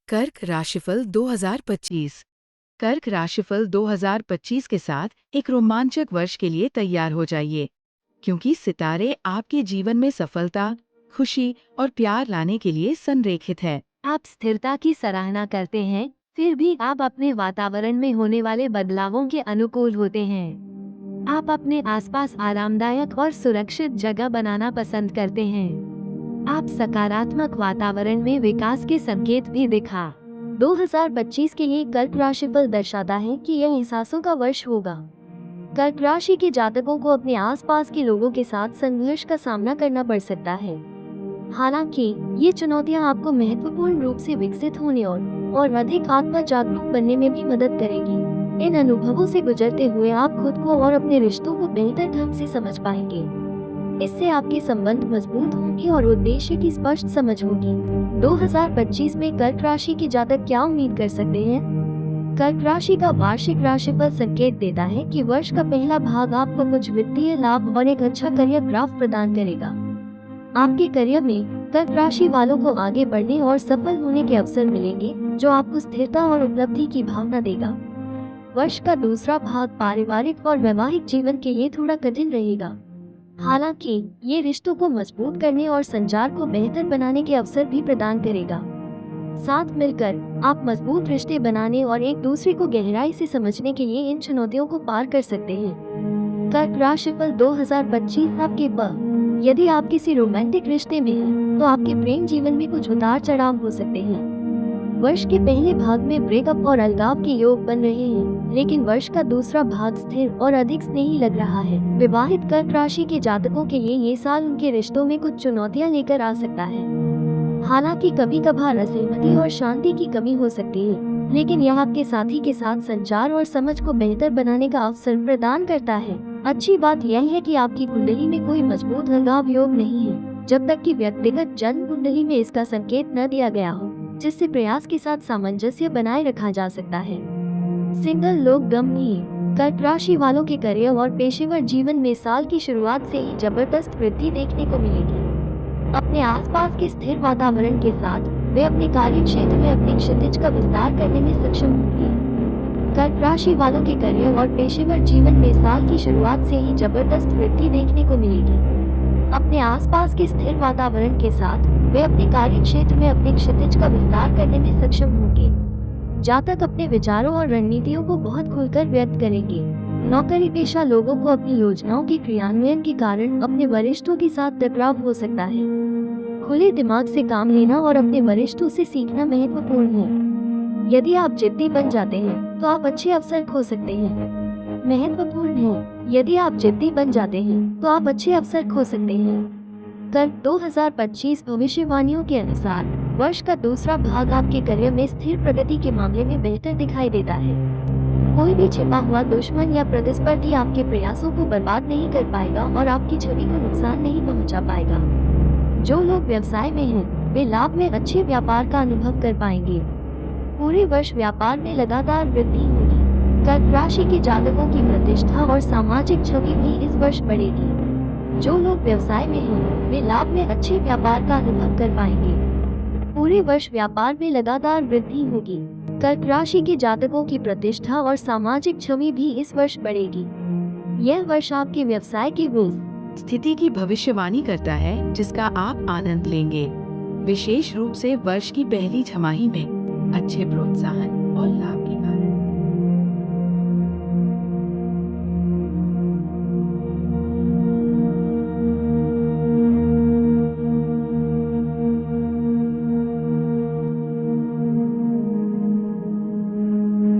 कर्क राशिफल 2025। कर्क राशिफल 2025 के साथ एक रोमांचक वर्ष के लिए तैयार हो जाइए, क्योंकि सितारे आपके जीवन में सफलता, खुशी और प्यार लाने के लिए संरेखित है। आप स्थिरता की सराहना करते हैं, फिर भी आप अपने वातावरण में होने वाले बदलावों के अनुकूल होते हैं। आप अपने आसपास आरामदायक और सुरक्षित जगह बनाना पसंद करते हैं। आप सकारात्मक वातावरण में विकास के संकेत भी दिखा। 2025 के लिए कर्क राशिफल दर्शाता है कि यह एहसासों का वर्ष होगा। कर्क राशि के जातकों को अपने आसपास के लोगों के साथ संघर्ष का सामना करना पड़ सकता है। हालांकि ये चुनौतियां आपको महत्वपूर्ण रूप से विकसित होने और अधिक आत्म जागरूक बनने में भी मदद करेगी। इन अनुभवों से गुजरते हुए आप खुद को और अपने रिश्तों को बेहतर ढंग से समझ पाएंगे। इससे आपके संबंध मजबूत होंगे और उद्देश्य की स्पष्ट समझ होगी। 2025 में कर्क राशि के जातक क्या उम्मीद कर सकते हैं? कर्क राशि का वार्षिक राशिफल संकेत देता है कि वर्ष का पहला भाग आपको कुछ वित्तीय लाभ और एक अच्छा करियर ग्राफ प्रदान करेगा। आपके करियर में कर्क राशि वालों को आगे बढ़ने और सफल होने के अवसर मिलेंगे, जो आपको स्थिरता और उपलब्धि की भावना देगा। वर्ष का दूसरा भाग पारिवारिक और वैवाहिक जीवन के लिए थोड़ा कठिन रहेगा। हालांकि ये रिश्तों को मजबूत करने और संचार को बेहतर बनाने के अवसर भी प्रदान करेगा। साथ मिलकर आप मजबूत रिश्ते बनाने और एक दूसरे को गहराई से समझने के लिए इन चुनौतियों को पार कर सकते हैं। कर्क राशिफल 2025 आपके ब यदि आप किसी रोमांटिक रिश्ते में हैं, तो आपके प्रेम जीवन में कुछ उतार चढ़ाव हो सकते हैं। वर्ष के पहले भाग में ब्रेकअप और अलगाव के योग बन रहे हैं, लेकिन वर्ष का दूसरा भाग स्थिर और अधिक स्नेही लग रहा है। विवाहित कर्क राशि के जातकों के लिए ये साल उनके रिश्तों में कुछ चुनौतियां लेकर आ सकता है। हालांकि कभी कभार असहमति और शांति की कमी हो सकती है, लेकिन यह आपके साथी के साथ संचार और समझ को बेहतर बनाने का अवसर प्रदान करता है। अच्छी बात यह है कि आपकी कुंडली में कोई मजबूत अलगाव योग नहीं है, जब तक कि व्यक्तिगत जन्म कुंडली में इसका संकेत न दिया गया हो, जिससे प्रयास के साथ सामंजस्य बनाए रखा जा सकता है। सिंगल लोग गंभीर कर्क राशि वालों के करियर और पेशेवर जीवन में साल की शुरुआत से ही जबरदस्त वृद्धि देखने को मिलेगी। अपने आसपास के स्थिर वातावरण के साथ वे अपने कार्य क्षेत्र में अपने क्षितिज का विस्तार करने में सक्षम होंगे। कर्क राशि वालों के करियर और पेशेवर जीवन में साल की शुरुआत से ही जबरदस्त वृद्धि देखने को मिलेगी। अपने आसपास के स्थिर वातावरण के साथ वे अपने कार्य क्षेत्र में अपने क्षितिज का विस्तार करने में सक्षम होंगे। जातक अपने विचारों और रणनीतियों को बहुत खुलकर व्यक्त करेंगे। नौकरी पेशा लोगों को अपनी योजनाओं के क्रियान्वयन के कारण अपने वरिष्ठों के साथ टकराव हो सकता है। खुले दिमाग से काम लेना और अपने वरिष्ठों से सीखना महत्वपूर्ण है। यदि आप जिद्दी बन जाते हैं, तो आप अच्छे अवसर खो सकते हैं। महत्वपूर्ण है, यदि आप जिद्दी बन जाते हैं, तो आप अच्छे अवसर खो सकते हैं। कर्क 2025 भविष्यवाणियों के अनुसार वर्ष का दूसरा भाग आपके करियर में स्थिर प्रगति के मामले में बेहतर दिखाई देता है। कोई भी छिपा हुआ दुश्मन या प्रतिस्पर्धी आपके प्रयासों को बर्बाद नहीं कर पाएगा और आपकी छवि को नुकसान नहीं पहुंचा पाएगा। जो लोग व्यवसाय में हैं, वे लाभ में अच्छे व्यापार का अनुभव कर पाएंगे। पूरे वर्ष व्यापार में लगातार वृद्धि होगी। कर्क राशि के जातकों की प्रतिष्ठा और सामाजिक छवि भी इस वर्ष बढ़ेगी। जो लोग व्यवसाय में हैं, वे लाभ में अच्छे व्यापार का अनुभव कर पाएंगे। पूरे वर्ष व्यापार में लगातार वृद्धि होगी। कर्क राशि के जातकों की प्रतिष्ठा और सामाजिक छवि भी इस वर्ष बढ़ेगी। यह वर्ष आपके व्यवसाय की स्थिति की भविष्यवाणी करता है, जिसका आप आनंद लेंगे। विशेष रूप से वर्ष की पहली छमाही में अच्छे प्रोत्साहन और लाभ के कारण।